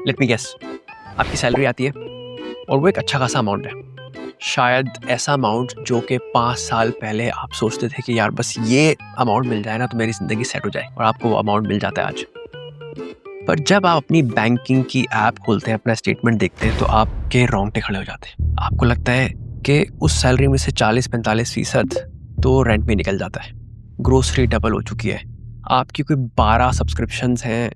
Let me guess, आपकी salary आती है और वो एक अच्छा खासा अमाउंट है, शायद ऐसा अमाउंट जो कि 5 साल पहले आप सोचते थे कि यार बस ये अमाउंट मिल जाए ना तो मेरी ज़िंदगी सेट हो जाए, और आपको वो अमाउंट मिल जाता है आज। पर जब आप अपनी बैंकिंग की ऐप खोलते हैं, अपना स्टेटमेंट देखते हैं, तो आपके रोंगटे खड़े हो जाते हैं। आपको लगता है कि उस सैलरी में से 40-45% तो रेंट में निकल जाता है, ग्रोसरी डबल हो चुकी है, आपकी कोई 12 सब्सक्रिप्शंस हैं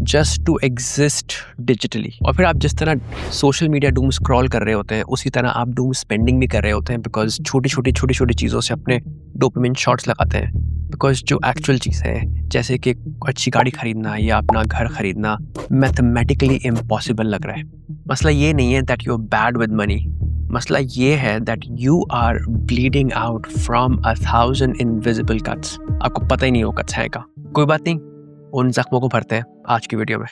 जस्ट टू एग्जिस्ट डिजिटली, और फिर आप जिस तरह सोशल मीडिया डूम स्क्रॉल कर रहे होते हैं उसी तरह आप डूम स्पेंडिंग भी कर रहे होते हैं, बिकॉज छोटी छोटी चीज़ों से अपने डोपामिन शॉट्स लगाते हैं। बिकॉज जो एक्चुअल चीज़ है, जैसे कि अच्छी गाड़ी खरीदना या अपना घर खरीदना, मैथमेटिकली इम्पॉसिबल लग रहा है। मसला ये नहीं है that you are bad with money, मसला ये है that you are bleeding out from 1000 invisible cuts. आपको पता ही नहीं हो कट्स है का। कोई बात नहीं, उन जख्मों को भरते हैं आज की वीडियो में।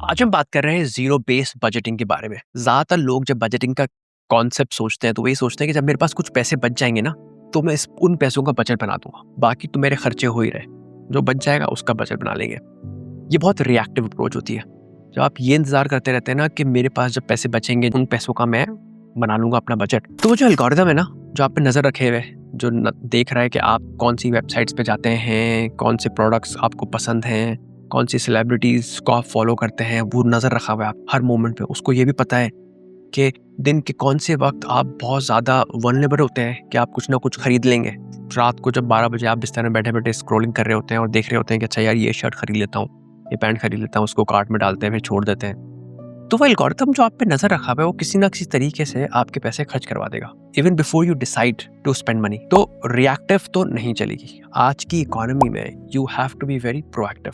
आज हम बात कर रहे हैं जीरो बेस बजटिंग के बारे में। ज्यादातर लोग जब बजटिंग का कॉन्सेप्ट सोचते हैं तो वही सोचते हैं कि जब मेरे पास कुछ पैसे बच जाएंगे ना तो मैं उन पैसों का बजट बना दूंगा, बाकी तो मेरे खर्चे हो ही रहे, जो बच जाएगा उसका बजट बना लेंगे। ये बहुत रिएक्टिव अप्रोच होती है। जब आप ये इंतजार करते रहते हैं ना कि मेरे पास जब पैसे बचेंगे उन पैसों का मैं बना लूंगा अपना बजट, तो वो जो एल्गोरिथम है ना, जो आप पे नजर रखे हुए, जो देख रहा है कि आप कौन सी वेबसाइट्स पे जाते हैं, कौन से प्रोडक्ट्स आपको पसंद हैं, कौन सी सेलिब्रिटीज को आप फॉलो करते हैं, वो नजर रखा हुआ है आप हर मोमेंट पे। उसको ये भी पता है कि दिन के कौन से वक्त आप बहुत ज़्यादा वल्नरेबल होते हैं कि आप कुछ ना कुछ खरीद लेंगे। रात को जब 12 बजे आप बिस्तर में बैठे बैठे स्क्रॉलिंग कर रहे होते हैं और देख रहे होते हैं कि अच्छा यार ये शर्ट खरीद लेता हूँ, ये पैंट खरीद लेता हूँ, उसको कार्ट में डालते हैं फिर छोड़ देते हैं। तो वो एल्गोरिथम जो आप पे नजर रखा हुआ है वो किसी ना किसी तरीके से आपके पैसे खर्च करवा देगा, even before you decide to spend money. तो रिएक्टिव तो नहीं चलेगी। आज की इकोनॉमी में you have to be very proactive,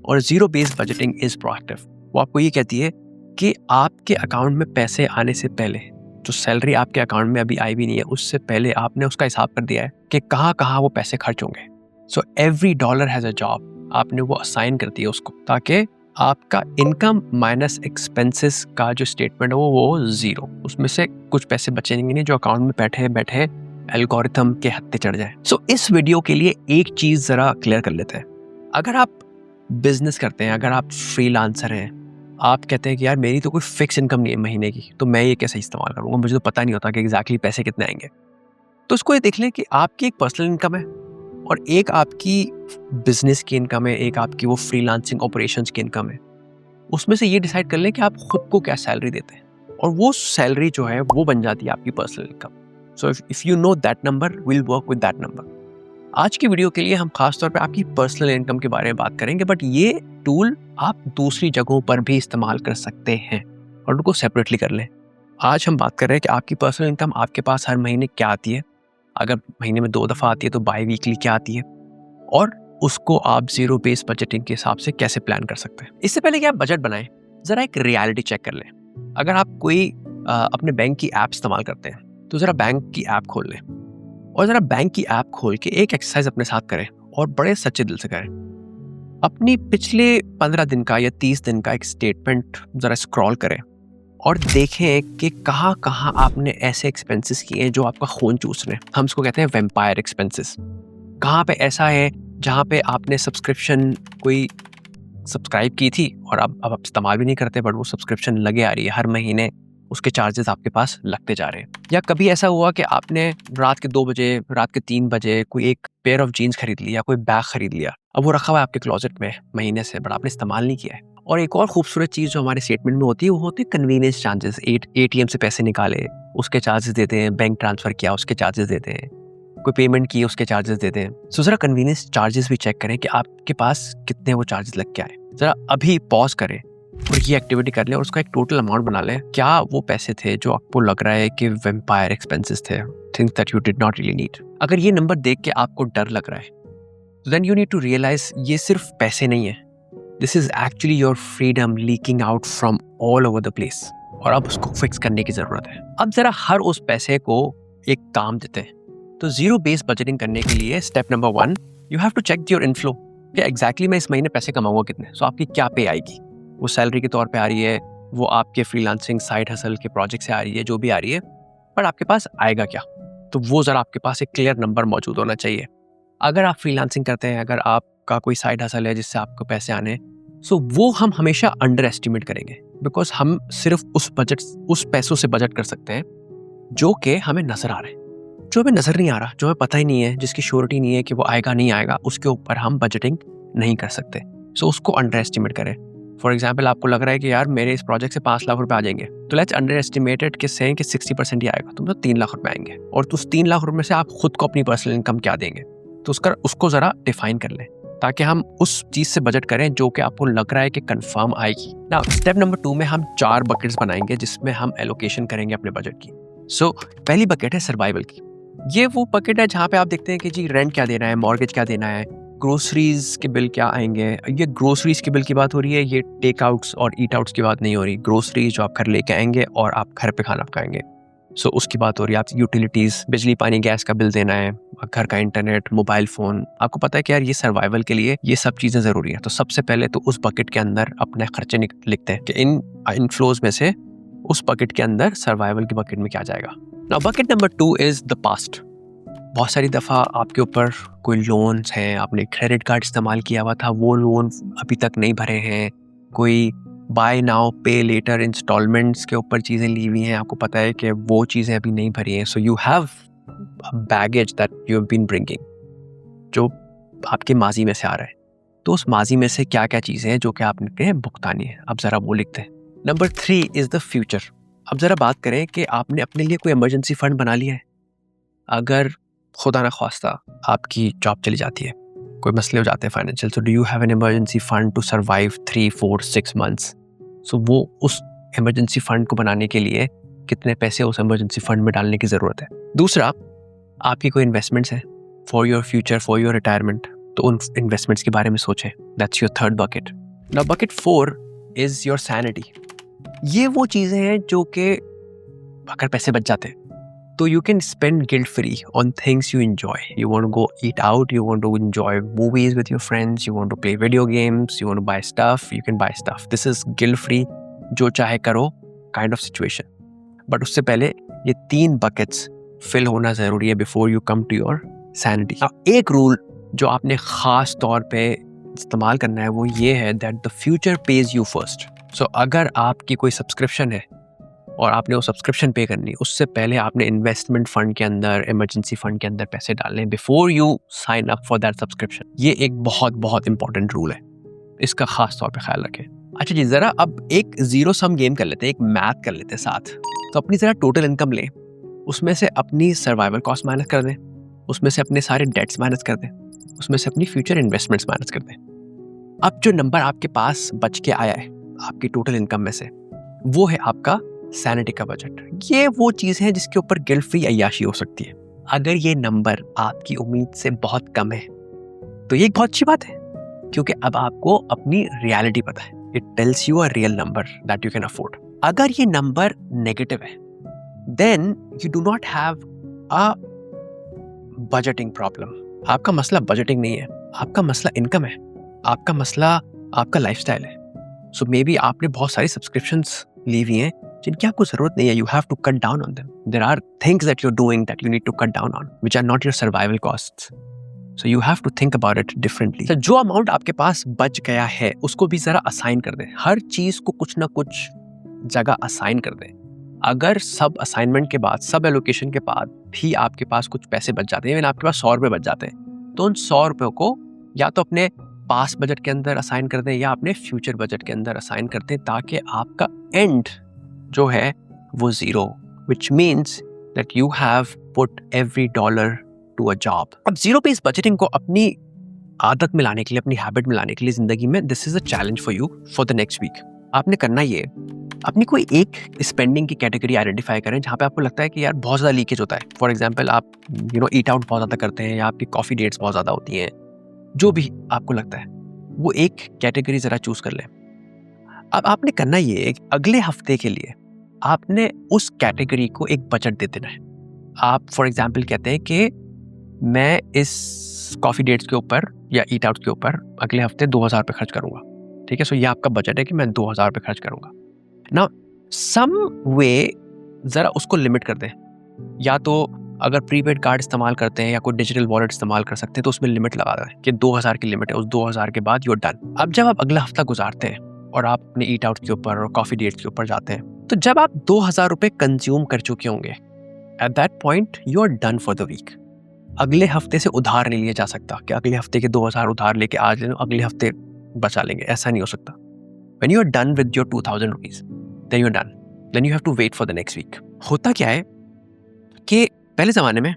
और zero base budgeting is proactive. वो आपको ये कहती है कि आपके अकाउंट में पैसे आने से पहले, जो सैलरी आपके अकाउंट में अभी आई भी नहीं है, उससे पहले आपने उसका हिसाब कर दिया है कि कहाँ वो पैसे खर्च होंगे। So every dollar has a job, आपने वो असाइन कर दिया उसको, ताकि आपका इनकम माइनस एक्सपेंसेस का जो स्टेटमेंट है वो जीरो, उसमें से कुछ पैसे बचेंगे नहीं जो अकाउंट में बैठे बैठे एल्गोरिथम के हत्थे चढ़ जाए। सो इस वीडियो के लिए एक चीज जरा क्लियर कर लेते हैं। अगर आप बिजनेस करते हैं, अगर आप फ्रीलांसर हैं, आप कहते हैं कि यार मेरी तो कोई फिक्स इनकम नहीं है महीने की, तो मैं ये कैसे इस्तेमाल करूँगा, मुझे तो पता नहीं होता कि एग्जैक्टली पैसे कितने आएंगे। तो उसको ये देख लें कि आपकी एक पर्सनल इनकम है और एक आपकी बिजनेस की इनकम है, एक आपकी वो फ्रीलांसिंग ऑपरेशंस की इनकम है। उसमें से ये डिसाइड कर लें कि आप खुद को क्या सैलरी देते हैं, और वो सैलरी जो है वो बन जाती है आपकी personal income. So if you know that number, will work with that number. आज की वीडियो के लिए हम खास तौर पे आपकी पर्सनल इनकम के बारे में बात करेंगे, बट ये टूल आप दूसरी जगहों पर भी इस्तेमाल कर सकते हैं और उनको सेपरेटली कर लें। आज हम बात कर रहे हैं कि आपकी पर्सनल इनकम आपके पास हर महीने क्या आती है, अगर महीने में 2 दफ़ा आती है तो बाई वीकली क्या आती है, और उसको आप जीरो बेस बजटिंग के हिसाब से कैसे प्लान कर सकते हैं। इससे पहले कि आप बजट बनाएं, ज़रा एक रियलिटी चेक कर लें। अगर आप कोई अपने बैंक की ऐप इस्तेमाल करते हैं तो ज़रा बैंक की ऐप खोल लें और ज़रा बैंक की ऐप खोल के एक एक्सरसाइज अपने साथ करें और बड़े सच्चे दिल से करें। अपनी पिछले 15 दिन का या 30 दिन का एक स्टेटमेंट ज़रा स्क्रॉल करें और देखें कि कहाँ कहाँ आपने ऐसे एक्सपेंसेस किए हैं जो आपका खून चूस रहे हैं। हम इसको कहते हैं वेम्पायर एक्सपेंसेस। कहाँ पे ऐसा है जहाँ पे आपने सब्सक्रिप्शन कोई सब्सक्राइब की थी और अब आप इस्तेमाल भी नहीं करते, बट वो सब्सक्रिप्शन लगे आ रही है, हर महीने उसके चार्जेस आपके पास लगते जा रहे हैं। या कभी ऐसा हुआ कि आपने रात के 2 बजे, रात के 3 बजे कोई एक पेयर ऑफ जीन्स खरीद लिया, कोई बैग खरीद लिया, अब वो रखा हुआ है आपके क्लोजेट में महीने से, बट आपने इस्तेमाल नहीं किया है। और एक और खूबसूरत चीज़ जो हमारे स्टेटमेंट में होती है वो होते हैं कन्वीनियंस चार्जेस। ATM से पैसे निकाले उसके चार्जेस देते हैं, बैंक ट्रांसफर किया उसके चार्जेस देते हैं, कोई पेमेंट की उसके चार्जेस देते हैं। सो जरा कन्वीनियंस चार्जेस भी चेक करें कि आपके पास कितने वो चार्जेस लग के आए। जरा अभी पॉज करें और ये एक्टिविटी कर लें और उसका एक टोटल अमाउंट बना लें। क्या वो पैसे थे जो आपको लग रहा है कि वेम्पायर एक्सपेंसेस थे, things that you did not really need. अगर ये नंबर देख के आपको डर लग रहा है, then you need to realize ये सिर्फ पैसे नहीं है, this is actually your freedom leaking out from all over the place, और अब उसको फिक्स करने की जरूरत है। अब जरा हर उस पैसे को एक काम देते हैं। तो जीरो बेस बजटिंग करने के लिए step number 1, you have to check your inflow कि एग्जैक्टली मैं इस महीने पैसे कमाऊंगा कितने। सो आपकी क्या पे आएगी, वो सैलरी के तौर पे आ रही है, वो आपके फ्रीलांसिंग साइड हसल के प्रोजेक्ट से आ रही है, जो भी आ रही है, पर आपके पास आएगा क्या। तो वो ज़रा आपके पास एक क्लियर नंबर मौजूद होना चाहिए। अगर आप फ्रीलांसिंग करते हैं, अगर आपका कोई साइड हसल है जिससे आपको पैसे आने, सो वो हम हमेशा अंडर एस्टिमेट करेंगे, बिकॉज हम सिर्फ उस पैसों से बजट कर सकते हैं जो कि हमें नजर आ रहे हैं। जो हमें नजर नहीं आ रहा, जो हमें पता ही नहीं है, जिसकी श्योरिटी नहीं है कि वो आएगा नहीं आएगा, उसके ऊपर हम बजटिंग नहीं कर सकते। सो उसको अंडर एस्टिमेट करें। फॉर एग्जाम्पल, आपको लग रहा है कि यार मेरे इस प्रोजेक्ट से 5 लाख रुपए आ जाएंगे, तो लेट्स अंडर एस्टिमेटेड कि सें कि 60% ही आएगा, तुम तो 3 लाख रुपए आएंगे, और उस 3 लाख रुपए से आप खुद को अपनी पर्सनल इनकम क्या देंगे, तो उसको जरा डिफाइन कर लें, ताकि हम उस चीज से बजट करें जो कि आपको लग रहा है कि कंफर्म आएगी ना। स्टेप नंबर 2 में हम 4 बकेट्स बनाएंगे जिसमें हम एलोकेशन करेंगे अपने बजट की। सो पहली बकेट है सर्वाइवल की। ये वो बकेट है जहाँ पे आप देखते हैं कि जी रेंट क्या देना है, मॉर्गेज क्या देना है, ग्रोसरीज के बिल क्या आएंगे। ये ग्रोसरीज के बिल की बात हो रही है, ये टेक आउट्स और ईट आउट्स की बात नहीं हो रही। ग्रोसरीज जो आप घर लेके आएंगे और आप घर पे खाना पकाएंगे, सो उसकी बात हो रही है। आप यूटिलिटीज, बिजली पानी गैस का बिल देना है, घर का इंटरनेट, मोबाइल फोन। आपको पता है कि यार ये सर्वाइवल के लिए ये सब चीजें जरूरी है, तो सबसे पहले तो उस बकेट के अंदर अपने खर्चे लिखते हैं कि इन इनफ्लोज में से उस बकेट के अंदर सर्वाइवल की बकेट में क्या जाएगा। Now bucket number 2 is the past. बहुत सारी दफ़ा आपके ऊपर कोई लोन्स हैं, आपने क्रेडिट कार्ड इस्तेमाल किया हुआ था, वो लोन अभी तक नहीं भरे हैं, कोई बाय नाउ पे लेटर इंस्टॉलमेंट्स के ऊपर चीज़ें ली हुई हैं, आपको पता है कि वो चीज़ें अभी नहीं भरी हैं। So you have baggage that you have been bringing, जो आपके माजी में से आ रहा है। तो उस माजी में से क्या क्या चीज़ें हैं जो कि आपने भुगतानी है, अब ज़रा वो लिखते हैं। Number 3 is the future. अब ज़रा बात करें कि आपने अपने लिए कोई इमरजेंसी फंड बना लिया है। अगर खुदा न ख्वास्ता आपकी जॉब चली जाती है, कोई मसले हो जाते हैं financial, so do you have an emergency fund to survive 3, 4, 6 months. सो वो उस इमरजेंसी फंड को बनाने के लिए कितने पैसे उस इमरजेंसी फंड में डालने की ज़रूरत है। दूसरा, आपकी कोई इन्वेस्टमेंट्स हैं for your future, for your retirement, तो उन इन्वेस्टमेंट्स के बारे में सोचें। That's your third bucket. Now bucket 4 is your sanity. ये वो चीज़ें हैं जो कि अगर पैसे बच जाते हैं तो you can spend guilt free on things you enjoy. You want to go eat out, you want to enjoy movies with your friends, you want to play video games, you want to buy stuff, you can buy stuff. This is guilt free, जो चाहे करो kind of situation. But उससे पहले ये 3 buckets fill होना ज़रूरी है before you come to your sanity. एक रूल जो आपने ख़ास तौर पे इस्तेमाल करना है वो ये है that the future pays you first. So अगर आपकी कोई सब्सक्रिप्शन है और आपने वो सब्सक्रिप्शन पे करनी, उससे पहले आपने इन्वेस्टमेंट फंड के अंदर, इमरजेंसी फंड के अंदर पैसे डालने before you sign up for that subscription. ये एक बहुत बहुत इंपॉर्टेंट रूल है, इसका खास तौर पे ख्याल रखें। अच्छा जी, जरा अब एक जीरो सम गेम कर लेते हैं, एक मैथ कर लेते हैं साथ। तो अपनी जरा टोटल इनकम लें, उसमें से अपनी सर्वाइवल कॉस्ट माइनस कर दें, उसमें से अपने सारे डेट्स माइनस कर दें, उसमें से अपनी फ्यूचर इन्वेस्टमेंट्स माइनस कर दें। अब जो नंबर आपके पास बच के आया है आपकी टोटल इनकम में से, वो है आपका सैनिटी का बजट। ये वो चीज है जिसके ऊपर गिल्ट फ्री अय्याशी हो सकती है। अगर ये नंबर आपकी उम्मीद से बहुत कम है तो ये एक बहुत अच्छी बात है, क्योंकि अब आपको अपनी रियलिटी पता है। It tells you a real number that you can afford. अगर ये नंबर नेगेटिव है then you do not have a budgeting problem. आपका मसला बजटिंग नहीं है, आपका मसला इनकम है, आपका मसला आपका लाइफस्टाइल है। सो मे बी आपने बहुत सारी सब्सक्रिप्शंस ली हुई हैं जिनकी आपको जरूरत नहीं है। You have to cut down on them. There are things that you are doing that you need to cut down on which are not your survival costs. So you have to think about it differently. तो जो amount आपके पास बच गया है उसको भी जरा assign कर दें। हर चीज को कुछ ना कुछ जगह असाइन कर दें। अगर सब असाइनमेंट के बाद, सब एलोकेशन के बाद भी आपके पास कुछ पैसे बच जाते हैं, आपके पास 100 रुपए बच जाते हैं, तो उन 100 रुपयों को या तो अपने पास बजट के अंदर असाइन कर दें या अपने फ्यूचर बजट के अंदर असाइन कर दें, ताकि आपका एंड जो है वो zero, which means that you have put every dollar to a job. अब जीरो बेस्ड बजटिंग को अपनी आदत में लाने के लिए, अपनी हैबिट में लाने के लिए जिंदगी में, this is a challenge for you for the next week. आपने करना ये, अपनी कोई एक स्पेंडिंग की कैटेगरी आइडेंटिफाई करें जहाँ पे आपको लगता है कि यार बहुत ज़्यादा लीकेज होता है। फॉर एग्जाम्पल, आप ईट आउट बहुत ज़्यादा करते हैं या आपकी कॉफ़ी डेट्स बहुत ज़्यादा होती हैं, जो भी आपको लगता है वो एक कैटेगरी ज़रा चूज कर लें। अब आपने करना ये, अगले हफ्ते के लिए आपने उस कैटेगरी को एक बजट दे देना है। आप फॉर एग्जाम्पल कहते हैं कि मैं इस कॉफ़ी डेट्स के ऊपर या ईट आउट के ऊपर अगले हफ्ते 2000 रुपये खर्च करूंगा। ठीक है, सो ये आपका बजट है कि मैं 2000 रुपये खर्च करूंगा ना। सम वे ज़रा उसको लिमिट कर दें, या तो अगर प्रीपेड कार्ड इस्तेमाल करते हैं या कोई डिजिटल वॉलेट इस्तेमाल कर सकते हैं तो उसमें लिमिट लगा दें कि 2000 की लिमिट है, उस 2000 के बाद यूर डन। अब जब आप अगला हफ्ता गुजारते हैं और आप अपने ईट आउट के ऊपर और कॉफी डेट्स के ऊपर जाते हैं, तो जब आप 2000 रुपए कंज्यूम कर चुके होंगे, at that point you are done for the week. अगले हफ्ते से उधार नहीं लिया जा सकता कि अगले हफ्ते के 2000 उधार लेके आज ले लो, अगले हफ्ते बचा लेंगे, ऐसा नहीं हो सकता। When you are done with your 2000 rupees, then you're done. Then you have to wait for the next week. होता क्या है कि पहले ज़माने में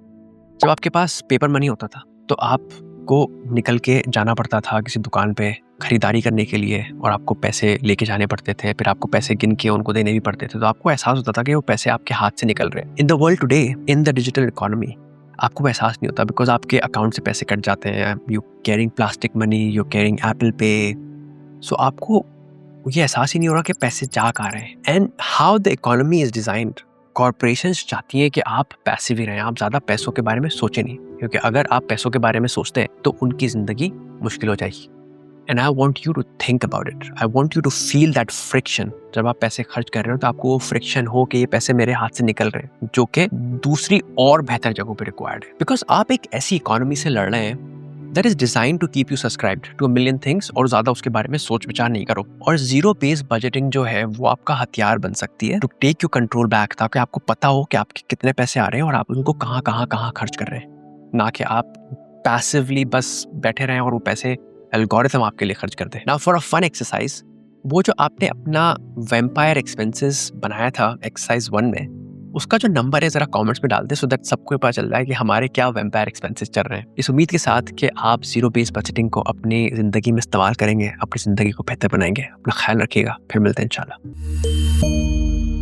जब आपके पास पेपर मनी होता था तो आपको निकल के जाना पड़ता था किसी दुकान पे खरीदारी करने के लिए, और आपको पैसे लेके जाने पड़ते थे, फिर आपको पैसे गिन के उनको देने भी पड़ते थे, तो आपको एहसास होता था कि वो पैसे आपके हाथ से निकल रहे हैं। In the world today, in the digital economy, आपको एहसास नहीं होता बिकॉज आपके अकाउंट से पैसे कट जाते हैं। You carrying plastic money, you carrying Apple पे, सो आपको ये एहसास ही नहीं हो रहा कि पैसे जा कहाँ रहे हैं। And how the economy is designed, corporations चाहती हैं कि आप पैसिव ही रहें, आप ज़्यादा पैसों के बारे में सोचें नहीं, क्योंकि अगर आप पैसों के बारे में सोचते हैं तो उनकी ज़िंदगी मुश्किल हो जाएगी। And I want you to think about it, I want you to feel that friction. जब आप पैसे खर्च कर रहे हो तो आपको वो फ्रिक्शन हो कि ये पैसे मेरे हाथ से निकल रहे हैं, जो कि दूसरी और बेहतर जगहों पर रिक्वायर्ड है। बिकॉज आप एक ऐसी इकोनॉमी से लड़ रहे हैं that is designed to keep you subscribed to a million things, और ज़्यादा उसके बारे में सोच विचार नहीं करो। और जीरो बेस्ड बजटिंग जो है वो आपका हथियार बन सकती है to take you control back, ताकि आपको पता हो कि आपके कितने पैसे आ रहे हैं और आप उनको कहाँ खर्च कर रहे हैं, ना कि आप पैसिवली बस बैठे रहें और वो पैसे एल्गोरिथम आपके लिए खर्च कर दे। Now for a fun exercise, वो जो आपने अपना वैम्पायर एक्सपेंसेस बनाया था एक्सरसाइज 1 में, उसका जो नंबर है जरा कमेंट्स में डाल दे, सो दैट सबको पता चल रहा है कि हमारे क्या वैम्पायर एक्सपेंसेस चल रहे हैं। इस उम्मीद के साथ कि आप जीरो बेस्ड बजटिंग को अपनी जिंदगी में इस्तेमाल करेंगे, अपनी जिंदगी को बेहतर बनाएंगे। अपना ख्याल रखिएगा, फिर मिलते हैं इंशाल्लाह।